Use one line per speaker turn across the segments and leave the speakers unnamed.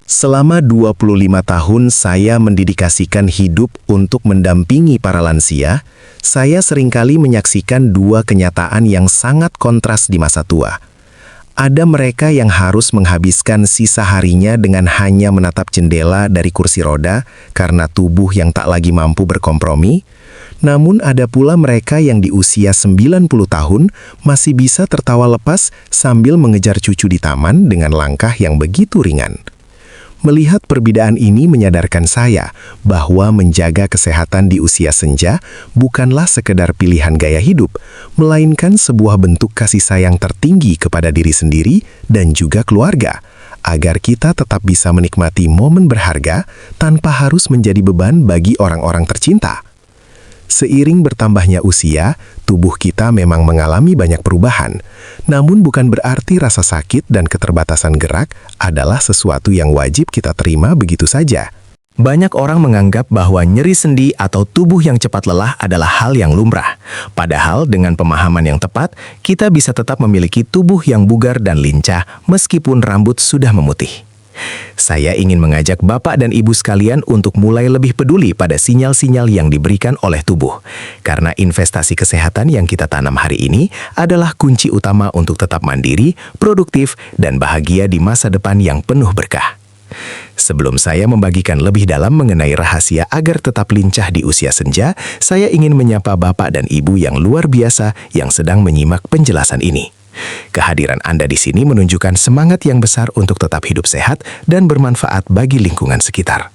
Selama 25 tahun saya mendedikasikan hidup untuk mendampingi para lansia, saya seringkali menyaksikan dua kenyataan yang sangat kontras di masa tua. Ada mereka yang harus menghabiskan sisa harinya dengan hanya menatap jendela dari kursi roda karena tubuh yang tak lagi mampu berkompromi. Namun ada pula mereka yang di usia 90 tahun masih bisa tertawa lepas sambil mengejar cucu di taman dengan langkah yang begitu ringan. Melihat perbedaan ini menyadarkan saya bahwa menjaga kesehatan di usia senja bukanlah sekedar pilihan gaya hidup, melainkan sebuah bentuk kasih sayang tertinggi kepada diri sendiri dan juga keluarga, agar kita tetap bisa menikmati momen berharga tanpa harus menjadi beban bagi orang-orang tercinta. Seiring bertambahnya usia, tubuh kita memang mengalami banyak perubahan. Namun bukan berarti rasa sakit dan keterbatasan gerak adalah sesuatu yang wajib kita terima begitu saja.
Banyak orang menganggap bahwa nyeri sendi atau tubuh yang cepat lelah adalah hal yang lumrah. Padahal dengan pemahaman yang tepat, kita bisa tetap memiliki tubuh yang bugar dan lincah meskipun rambut sudah memutih. Saya ingin mengajak Bapak dan Ibu sekalian untuk mulai lebih peduli pada sinyal-sinyal yang diberikan oleh tubuh. Karena investasi kesehatan yang kita tanam hari ini adalah kunci utama untuk tetap mandiri, produktif, dan bahagia di masa depan yang penuh berkah. Sebelum saya membagikan lebih dalam mengenai rahasia agar tetap lincah di usia senja, saya ingin menyapa Bapak dan Ibu yang luar biasa yang sedang menyimak penjelasan ini. Kehadiran Anda di sini menunjukkan semangat yang besar untuk tetap hidup sehat dan bermanfaat bagi lingkungan sekitar.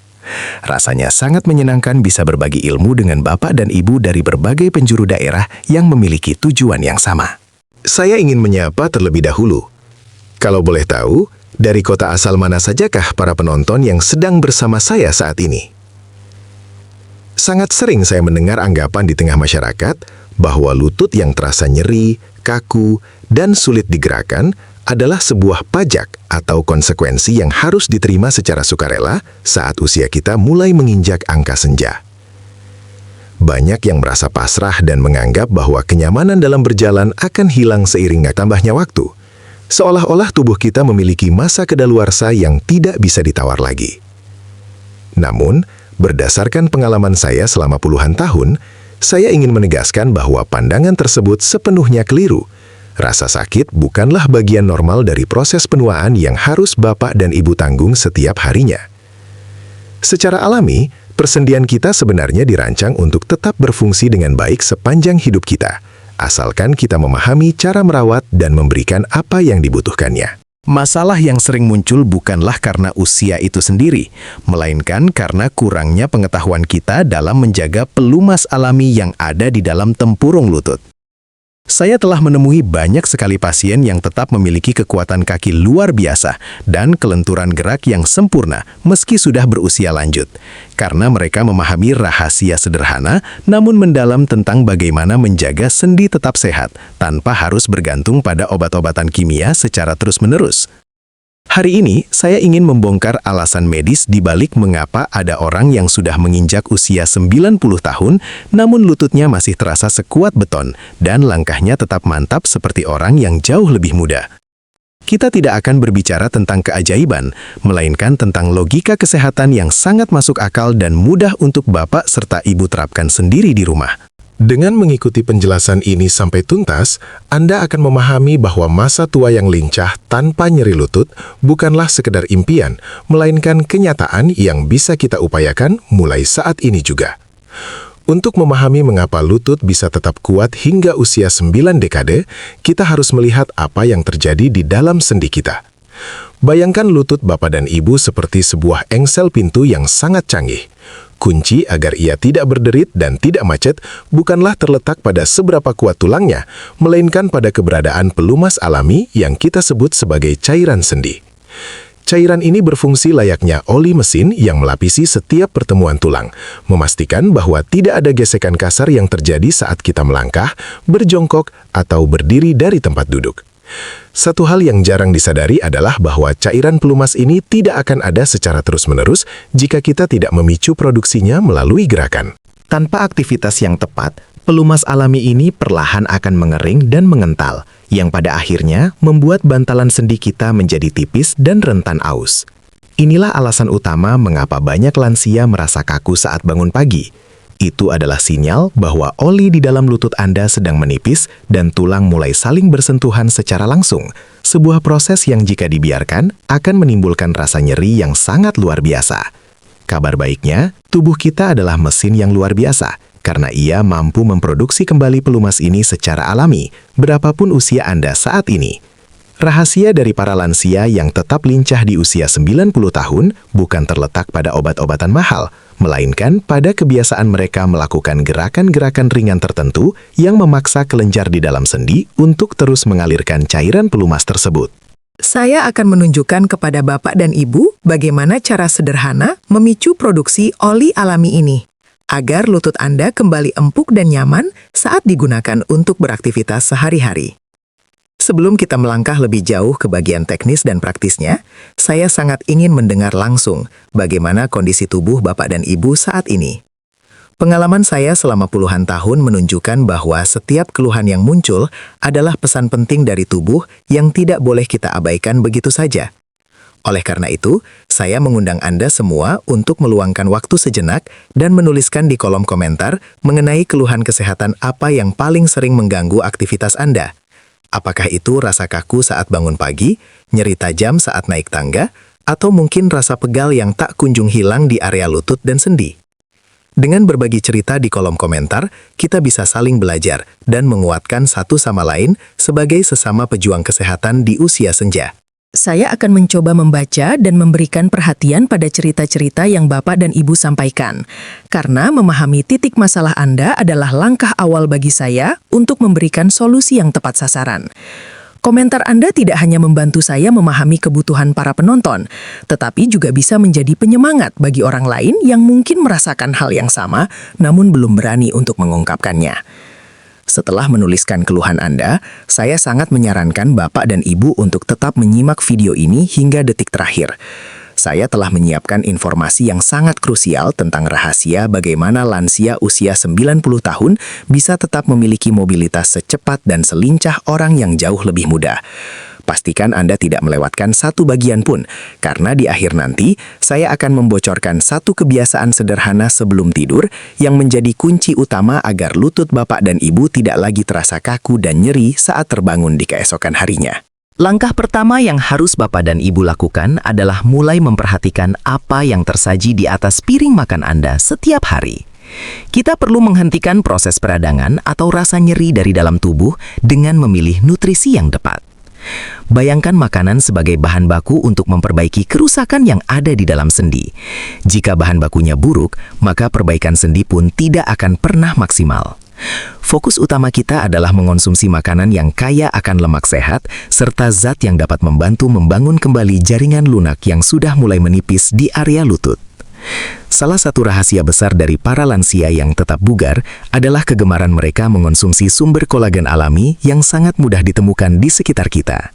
Rasanya sangat menyenangkan bisa berbagi ilmu dengan Bapak dan Ibu dari berbagai penjuru daerah yang memiliki tujuan yang sama.
Saya ingin menyapa terlebih dahulu. Kalau boleh tahu, dari kota asal mana sajakah para penonton yang sedang bersama saya saat ini? Sangat sering saya mendengar anggapan di tengah masyarakat bahwa lutut yang terasa nyeri, kaku, dan sulit digerakkan adalah sebuah pajak atau konsekuensi yang harus diterima secara sukarela saat usia kita mulai menginjak angka senja. Banyak yang merasa pasrah dan menganggap bahwa kenyamanan dalam berjalan akan hilang seiring tambahnya waktu, seolah-olah tubuh kita memiliki masa kedaluarsa yang tidak bisa ditawar lagi. Namun, berdasarkan pengalaman saya selama puluhan tahun, saya ingin menegaskan bahwa pandangan tersebut sepenuhnya keliru. Rasa sakit bukanlah bagian normal dari proses penuaan yang harus Bapak dan Ibu tanggung setiap harinya. Secara alami, persendian kita sebenarnya dirancang untuk tetap berfungsi dengan baik sepanjang hidup kita, asalkan kita memahami cara merawat dan memberikan apa yang dibutuhkannya.
Masalah yang sering muncul bukanlah karena usia itu sendiri, melainkan karena kurangnya pengetahuan kita dalam menjaga pelumas alami yang ada di dalam tempurung lutut. Saya telah menemui banyak sekali pasien yang tetap memiliki kekuatan kaki luar biasa dan kelenturan gerak yang sempurna meski sudah berusia lanjut, karena mereka memahami rahasia sederhana namun mendalam tentang bagaimana menjaga sendi tetap sehat tanpa harus bergantung pada obat-obatan kimia secara terus-menerus. Hari ini, saya ingin membongkar alasan medis di balik mengapa ada orang yang sudah menginjak usia 90 tahun, namun lututnya masih terasa sekuat beton, dan langkahnya tetap mantap seperti orang yang jauh lebih muda. Kita tidak akan berbicara tentang keajaiban, melainkan tentang logika kesehatan yang sangat masuk akal dan mudah untuk Bapak serta Ibu terapkan sendiri di rumah.
Dengan mengikuti penjelasan ini sampai tuntas, Anda akan memahami bahwa masa tua yang lincah tanpa nyeri lutut bukanlah sekedar impian, melainkan kenyataan yang bisa kita upayakan mulai saat ini juga. Untuk memahami mengapa lutut bisa tetap kuat hingga usia 9 dekade, kita harus melihat apa yang terjadi di dalam sendi kita. Bayangkan lutut Bapak dan Ibu seperti sebuah engsel pintu yang sangat canggih. Kunci agar ia tidak berderit dan tidak macet bukanlah terletak pada seberapa kuat tulangnya, melainkan pada keberadaan pelumas alami yang kita sebut sebagai cairan sendi. Cairan ini berfungsi layaknya oli mesin yang melapisi setiap pertemuan tulang, memastikan bahwa tidak ada gesekan kasar yang terjadi saat kita melangkah, berjongkok, atau berdiri dari tempat duduk. Satu hal yang jarang disadari adalah bahwa cairan pelumas ini tidak akan ada secara terus-menerus jika kita tidak memicu produksinya melalui gerakan.
Tanpa aktivitas yang tepat, pelumas alami ini perlahan akan mengering dan mengental, yang pada akhirnya membuat bantalan sendi kita menjadi tipis dan rentan aus.
Inilah alasan utama mengapa banyak lansia merasa kaku saat bangun pagi. Itu adalah sinyal bahwa oli di dalam lutut Anda sedang menipis dan tulang mulai saling bersentuhan secara langsung. Sebuah proses yang jika dibiarkan akan menimbulkan rasa nyeri yang sangat luar biasa. Kabar baiknya, tubuh kita adalah mesin yang luar biasa karena ia mampu memproduksi kembali pelumas ini secara alami, berapapun usia Anda saat ini. Rahasia dari para lansia yang tetap lincah di usia 90 tahun bukan terletak pada obat-obatan mahal, melainkan pada kebiasaan mereka melakukan gerakan-gerakan ringan tertentu yang memaksa kelenjar di dalam sendi untuk terus mengalirkan cairan pelumas tersebut.
Saya akan menunjukkan kepada Bapak dan Ibu bagaimana cara sederhana memicu produksi oli alami ini, agar lutut Anda kembali empuk dan nyaman saat digunakan untuk beraktivitas sehari-hari. Sebelum kita melangkah lebih jauh ke bagian teknis dan praktisnya, saya sangat ingin mendengar langsung bagaimana kondisi tubuh Bapak dan Ibu saat ini. Pengalaman saya selama puluhan tahun menunjukkan bahwa setiap keluhan yang muncul adalah pesan penting dari tubuh yang tidak boleh kita abaikan begitu saja. Oleh karena itu, saya mengundang Anda semua untuk meluangkan waktu sejenak dan menuliskan di kolom komentar mengenai keluhan kesehatan apa yang paling sering mengganggu aktivitas Anda. Apakah itu rasa kaku saat bangun pagi, nyeri tajam saat naik tangga, atau mungkin rasa pegal yang tak kunjung hilang di area lutut dan sendi? Dengan berbagi cerita di kolom komentar, kita bisa saling belajar dan menguatkan satu sama lain sebagai sesama pejuang kesehatan di usia senja.
Saya akan mencoba membaca dan memberikan perhatian pada cerita-cerita yang Bapak dan Ibu sampaikan, karena memahami titik masalah Anda adalah langkah awal bagi saya untuk memberikan solusi yang tepat sasaran. Komentar Anda tidak hanya membantu saya memahami kebutuhan para penonton, tetapi juga bisa menjadi penyemangat bagi orang lain yang mungkin merasakan hal yang sama, namun belum berani untuk mengungkapkannya. Setelah menuliskan keluhan Anda, saya sangat menyarankan Bapak dan Ibu untuk tetap menyimak video ini hingga detik terakhir. Saya telah menyiapkan informasi yang sangat krusial tentang rahasia bagaimana lansia usia 90 tahun bisa tetap memiliki mobilitas secepat dan selincah orang yang jauh lebih muda. Pastikan Anda tidak melewatkan satu bagian pun, karena di akhir nanti saya akan membocorkan satu kebiasaan sederhana sebelum tidur yang menjadi kunci utama agar lutut Bapak dan Ibu tidak lagi terasa kaku dan nyeri saat terbangun di keesokan harinya.
Langkah pertama yang harus Bapak dan Ibu lakukan adalah mulai memperhatikan apa yang tersaji di atas piring makan Anda setiap hari. Kita perlu menghentikan proses peradangan atau rasa nyeri dari dalam tubuh dengan memilih nutrisi yang tepat. Bayangkan makanan sebagai bahan baku untuk memperbaiki kerusakan yang ada di dalam sendi. Jika bahan bakunya buruk, maka perbaikan sendi pun tidak akan pernah maksimal. Fokus utama kita adalah mengonsumsi makanan yang kaya akan lemak sehat, serta zat yang dapat membantu membangun kembali jaringan lunak yang sudah mulai menipis di area lutut. Salah satu rahasia besar dari para lansia yang tetap bugar adalah kegemaran mereka mengonsumsi sumber kolagen alami yang sangat mudah ditemukan di sekitar kita.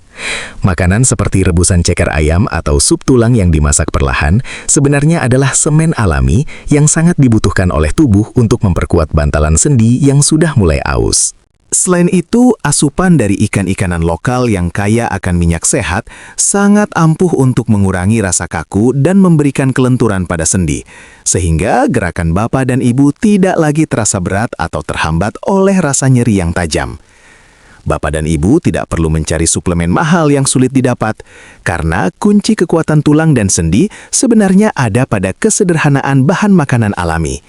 Makanan seperti rebusan ceker ayam atau sup tulang yang dimasak perlahan sebenarnya adalah semen alami yang sangat dibutuhkan oleh tubuh untuk memperkuat bantalan sendi yang sudah mulai aus.
Selain itu, asupan dari ikan-ikanan lokal yang kaya akan minyak sehat sangat ampuh untuk mengurangi rasa kaku dan memberikan kelenturan pada sendi, sehingga gerakan Bapak dan Ibu tidak lagi terasa berat atau terhambat oleh rasa nyeri yang tajam. Bapak dan Ibu tidak perlu mencari suplemen mahal yang sulit didapat, karena kunci kekuatan tulang dan sendi sebenarnya ada pada kesederhanaan bahan makanan alami.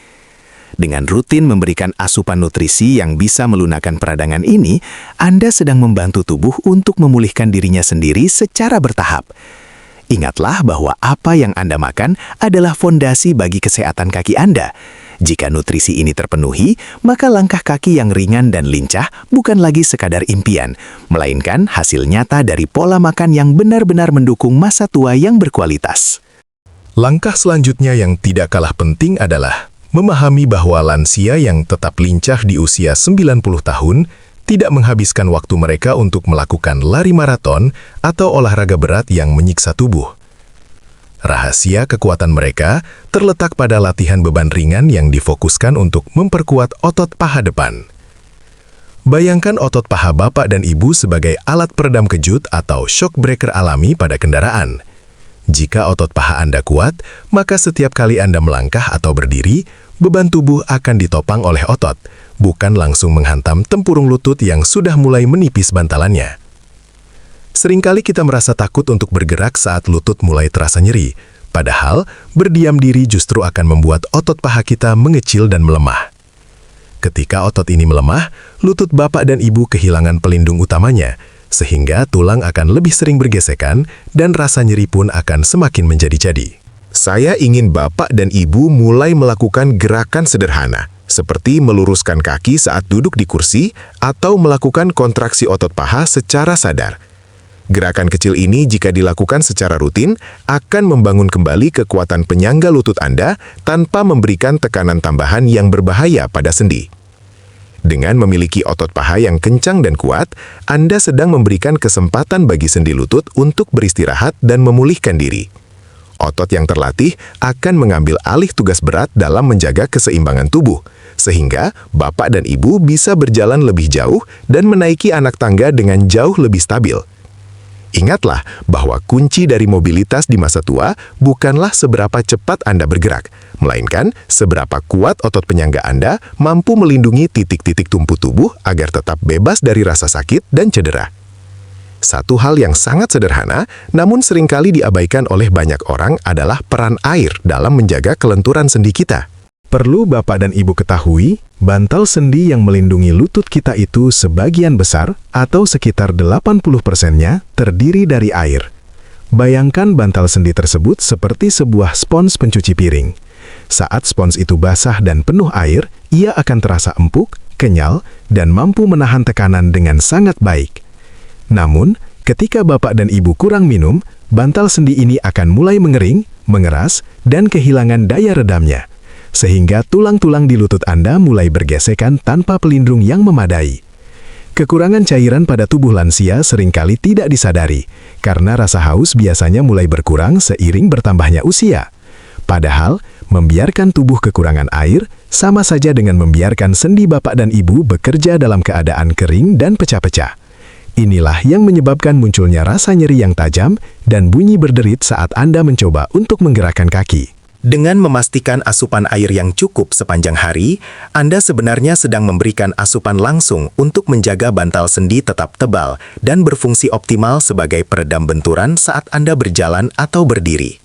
Dengan rutin memberikan asupan nutrisi yang bisa melunakkan peradangan ini, Anda sedang membantu tubuh untuk memulihkan dirinya sendiri secara bertahap. Ingatlah bahwa apa yang Anda makan adalah fondasi bagi kesehatan kaki Anda. Jika nutrisi ini terpenuhi, maka langkah kaki yang ringan dan lincah bukan lagi sekadar impian, melainkan hasil nyata dari pola makan yang benar-benar mendukung masa tua yang berkualitas.
Langkah selanjutnya yang tidak kalah penting adalah memahami bahwa lansia yang tetap lincah di usia 90 tahun tidak menghabiskan waktu mereka untuk melakukan lari maraton atau olahraga berat yang menyiksa tubuh. Rahasia kekuatan mereka terletak pada latihan beban ringan yang difokuskan untuk memperkuat otot paha depan. Bayangkan otot paha Bapak dan Ibu sebagai alat peredam kejut atau shock breaker alami pada kendaraan. Jika otot paha Anda kuat, maka setiap kali Anda melangkah atau berdiri, beban tubuh akan ditopang oleh otot, bukan langsung menghantam tempurung lutut yang sudah mulai menipis bantalannya. Seringkali kita merasa takut untuk bergerak saat lutut mulai terasa nyeri, padahal berdiam diri justru akan membuat otot paha kita mengecil dan melemah. Ketika otot ini melemah, lutut bapak dan ibu kehilangan pelindung utamanya, sehingga tulang akan lebih sering bergesekan dan rasa nyeri pun akan semakin menjadi-jadi. Saya ingin bapak dan ibu mulai melakukan gerakan sederhana, seperti meluruskan kaki saat duduk di kursi atau melakukan kontraksi otot paha secara sadar. Gerakan kecil ini jika dilakukan secara rutin akan membangun kembali kekuatan penyangga lutut Anda tanpa memberikan tekanan tambahan yang berbahaya pada sendi. Dengan memiliki otot paha yang kencang dan kuat, Anda sedang memberikan kesempatan bagi sendi lutut untuk beristirahat dan memulihkan diri. Otot yang terlatih akan mengambil alih tugas berat dalam menjaga keseimbangan tubuh, sehingga bapak dan ibu bisa berjalan lebih jauh dan menaiki anak tangga dengan jauh lebih stabil. Ingatlah bahwa kunci dari mobilitas di masa tua bukanlah seberapa cepat Anda bergerak, melainkan seberapa kuat otot penyangga Anda mampu melindungi titik-titik tumpu tubuh agar tetap bebas dari rasa sakit dan cedera. Satu hal yang sangat sederhana, namun seringkali diabaikan oleh banyak orang adalah peran air dalam menjaga kelenturan sendi kita.
Perlu Bapak dan Ibu ketahui, bantal sendi yang melindungi lutut kita itu sebagian besar atau sekitar 80%-nya terdiri dari air. Bayangkan bantal sendi tersebut seperti sebuah spons pencuci piring. Saat spons itu basah dan penuh air, ia akan terasa empuk, kenyal, dan mampu menahan tekanan dengan sangat baik. Namun, ketika Bapak dan Ibu kurang minum, bantal sendi ini akan mulai mengering, mengeras, dan kehilangan daya redamnya, sehingga tulang-tulang di lutut Anda mulai bergesekan tanpa pelindung yang memadai. Kekurangan cairan pada tubuh lansia seringkali tidak disadari, karena rasa haus biasanya mulai berkurang seiring bertambahnya usia. Padahal, membiarkan tubuh kekurangan air sama saja dengan membiarkan sendi bapak dan ibu bekerja dalam keadaan kering dan pecah-pecah. Inilah yang menyebabkan munculnya rasa nyeri yang tajam dan bunyi berderit saat Anda mencoba untuk menggerakkan kaki.
Dengan memastikan asupan air yang cukup sepanjang hari, Anda sebenarnya sedang memberikan asupan langsung untuk menjaga bantal sendi tetap tebal dan berfungsi optimal sebagai peredam benturan saat Anda berjalan atau berdiri.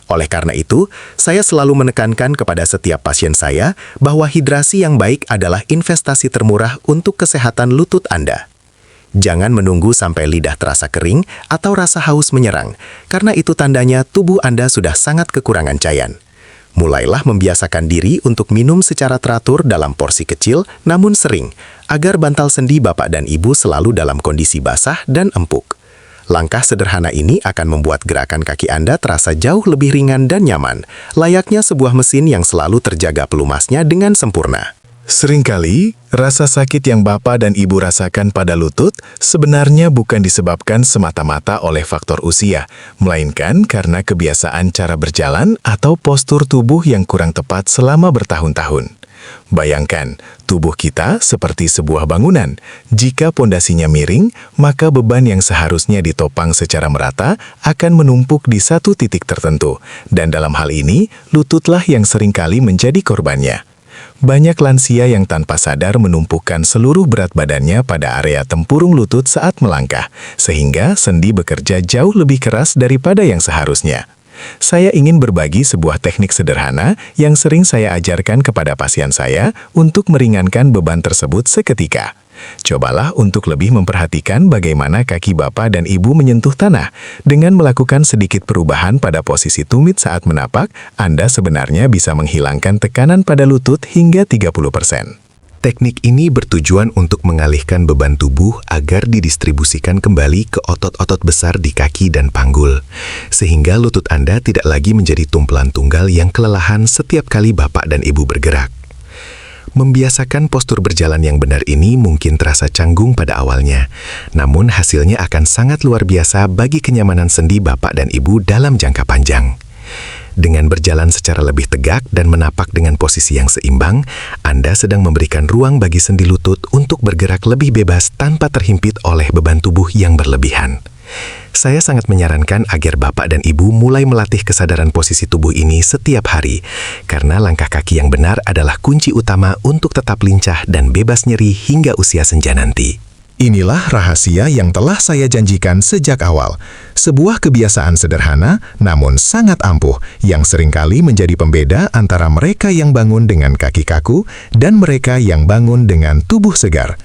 Oleh karena itu, saya selalu menekankan kepada setiap pasien saya bahwa hidrasi yang baik adalah investasi termurah untuk kesehatan lutut Anda. Jangan menunggu sampai lidah terasa kering atau rasa haus menyerang, karena itu tandanya tubuh Anda sudah sangat kekurangan cairan. Mulailah membiasakan diri untuk minum secara teratur dalam porsi kecil namun sering, agar bantal sendi bapak dan ibu selalu dalam kondisi basah dan empuk. Langkah sederhana ini akan membuat gerakan kaki Anda terasa jauh lebih ringan dan nyaman, layaknya sebuah mesin yang selalu terjaga pelumasnya dengan sempurna.
Seringkali, rasa sakit yang Bapak dan Ibu rasakan pada lutut sebenarnya bukan disebabkan semata-mata oleh faktor usia, melainkan karena kebiasaan cara berjalan atau postur tubuh yang kurang tepat selama bertahun-tahun. Bayangkan, tubuh kita seperti sebuah bangunan. Jika pondasinya miring, maka beban yang seharusnya ditopang secara merata akan menumpuk di satu titik tertentu, dan dalam hal ini, lututlah yang seringkali menjadi korbannya. Banyak lansia yang tanpa sadar menumpukan seluruh berat badannya pada area tempurung lutut saat melangkah, sehingga sendi bekerja jauh lebih keras daripada yang seharusnya. Saya ingin berbagi sebuah teknik sederhana yang sering saya ajarkan kepada pasien saya untuk meringankan beban tersebut seketika. Cobalah untuk lebih memperhatikan bagaimana kaki Bapak dan Ibu menyentuh tanah. Dengan melakukan sedikit perubahan pada posisi tumit saat menapak, Anda sebenarnya bisa menghilangkan tekanan pada lutut hingga 30%.
Teknik ini bertujuan untuk mengalihkan beban tubuh agar didistribusikan kembali ke otot-otot besar di kaki dan panggul, sehingga lutut Anda tidak lagi menjadi tumpulan tunggal yang kelelahan setiap kali Bapak dan Ibu bergerak. Membiasakan postur berjalan yang benar ini mungkin terasa canggung pada awalnya, namun hasilnya akan sangat luar biasa bagi kenyamanan sendi Bapak dan Ibu dalam jangka panjang. Dengan berjalan secara lebih tegak dan menapak dengan posisi yang seimbang, Anda sedang memberikan ruang bagi sendi lutut untuk bergerak lebih bebas tanpa terhimpit oleh beban tubuh yang berlebihan.
Saya sangat menyarankan agar Bapak dan Ibu mulai melatih kesadaran posisi tubuh ini setiap hari, karena langkah kaki yang benar adalah kunci utama untuk tetap lincah dan bebas nyeri hingga usia senja nanti.
Inilah rahasia yang telah saya janjikan sejak awal. Sebuah kebiasaan sederhana, namun sangat ampuh, yang seringkali menjadi pembeda antara mereka yang bangun dengan kaki kaku dan mereka yang bangun dengan tubuh segar.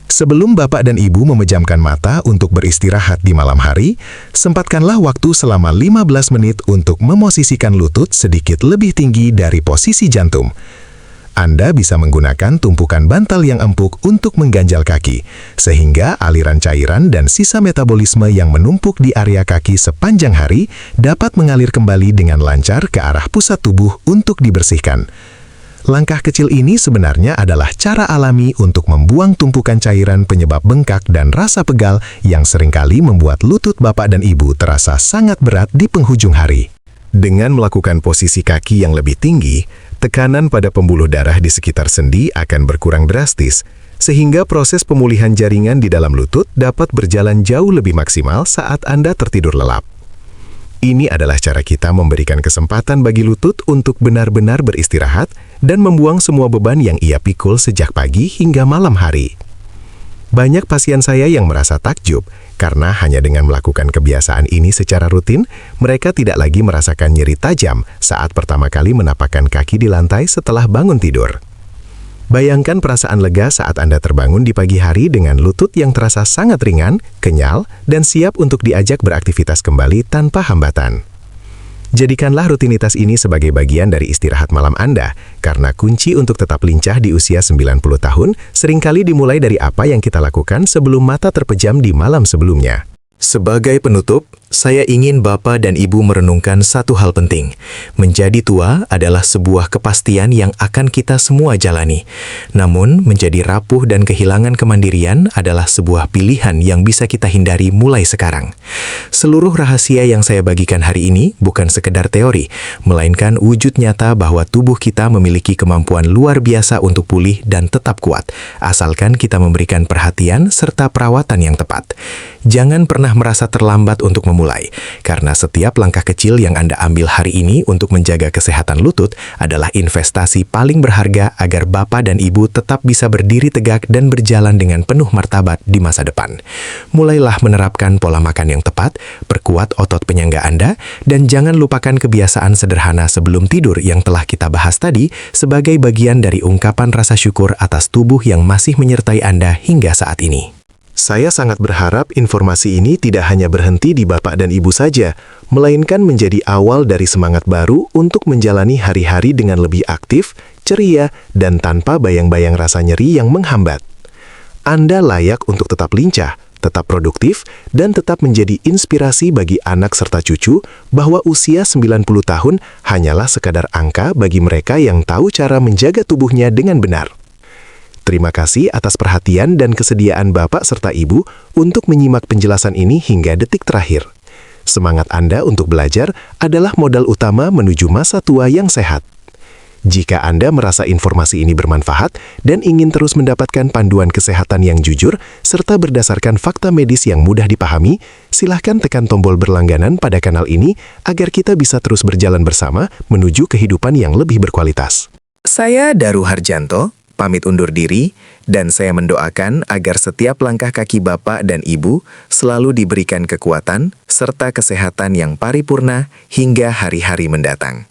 Sebelum Bapak dan Ibu memejamkan mata untuk beristirahat di malam hari, sempatkanlah waktu selama 15 menit untuk memosisikan lutut sedikit lebih tinggi dari posisi jantung. Anda bisa menggunakan tumpukan bantal yang empuk untuk mengganjal kaki, sehingga aliran cairan dan sisa metabolisme yang menumpuk di area kaki sepanjang hari dapat mengalir kembali dengan lancar ke arah pusat tubuh untuk dibersihkan. Langkah kecil ini sebenarnya adalah cara alami untuk membuang tumpukan cairan penyebab bengkak dan rasa pegal yang seringkali membuat lutut Bapak dan Ibu terasa sangat berat di penghujung hari.
Dengan melakukan posisi kaki yang lebih tinggi, tekanan pada pembuluh darah di sekitar sendi akan berkurang drastis, sehingga proses pemulihan jaringan di dalam lutut dapat berjalan jauh lebih maksimal saat Anda tertidur lelap. Ini adalah cara kita memberikan kesempatan bagi lutut untuk benar-benar beristirahat dan membuang semua beban yang ia pikul sejak pagi hingga malam hari. Banyak pasien saya yang merasa takjub karena hanya dengan melakukan kebiasaan ini secara rutin, mereka tidak lagi merasakan nyeri tajam saat pertama kali menapakkan kaki di lantai setelah bangun tidur. Bayangkan perasaan lega saat Anda terbangun di pagi hari dengan lutut yang terasa sangat ringan, kenyal, dan siap untuk diajak beraktivitas kembali tanpa hambatan. Jadikanlah rutinitas ini sebagai bagian dari istirahat malam Anda, karena kunci untuk tetap lincah di usia 90 tahun seringkali dimulai dari apa yang kita lakukan sebelum mata terpejam di malam sebelumnya.
Sebagai penutup, saya ingin Bapak dan Ibu merenungkan satu hal penting. Menjadi tua adalah sebuah kepastian yang akan kita semua jalani. Namun, menjadi rapuh dan kehilangan kemandirian adalah sebuah pilihan yang bisa kita hindari mulai sekarang. Seluruh rahasia yang saya bagikan hari ini bukan sekedar teori, melainkan wujud nyata bahwa tubuh kita memiliki kemampuan luar biasa untuk pulih dan tetap kuat, asalkan kita memberikan perhatian serta perawatan yang tepat. Jangan pernah merasa terlambat untuk memulai, karena setiap langkah kecil yang Anda ambil hari ini untuk menjaga kesehatan lutut adalah investasi paling berharga agar Bapak dan Ibu tetap bisa berdiri tegak dan berjalan dengan penuh martabat di masa depan. Mulailah menerapkan pola makan yang tepat, perkuat otot penyangga Anda, dan jangan lupakan kebiasaan sederhana sebelum tidur yang telah kita bahas tadi sebagai bagian dari ungkapan rasa syukur atas tubuh yang masih menyertai Anda hingga saat ini.
Saya sangat berharap informasi ini tidak hanya berhenti di Bapak dan Ibu saja, melainkan menjadi awal dari semangat baru untuk menjalani hari-hari dengan lebih aktif, ceria, dan tanpa bayang-bayang rasa nyeri yang menghambat. Anda layak untuk tetap lincah, tetap produktif, dan tetap menjadi inspirasi bagi anak serta cucu bahwa usia 90 tahun hanyalah sekadar angka bagi mereka yang tahu cara menjaga tubuhnya dengan benar. Terima kasih atas perhatian dan kesediaan Bapak serta Ibu untuk menyimak penjelasan ini hingga detik terakhir. Semangat Anda untuk belajar adalah modal utama menuju masa tua yang sehat. Jika Anda merasa informasi ini bermanfaat dan ingin terus mendapatkan panduan kesehatan yang jujur serta berdasarkan fakta medis yang mudah dipahami, silahkan tekan tombol berlangganan pada kanal ini agar kita bisa terus berjalan bersama menuju kehidupan yang lebih berkualitas.
Saya Daru Harjanto, pamit undur diri, dan saya mendoakan agar setiap langkah kaki Bapak dan Ibu selalu diberikan kekuatan serta kesehatan yang paripurna hingga hari-hari mendatang.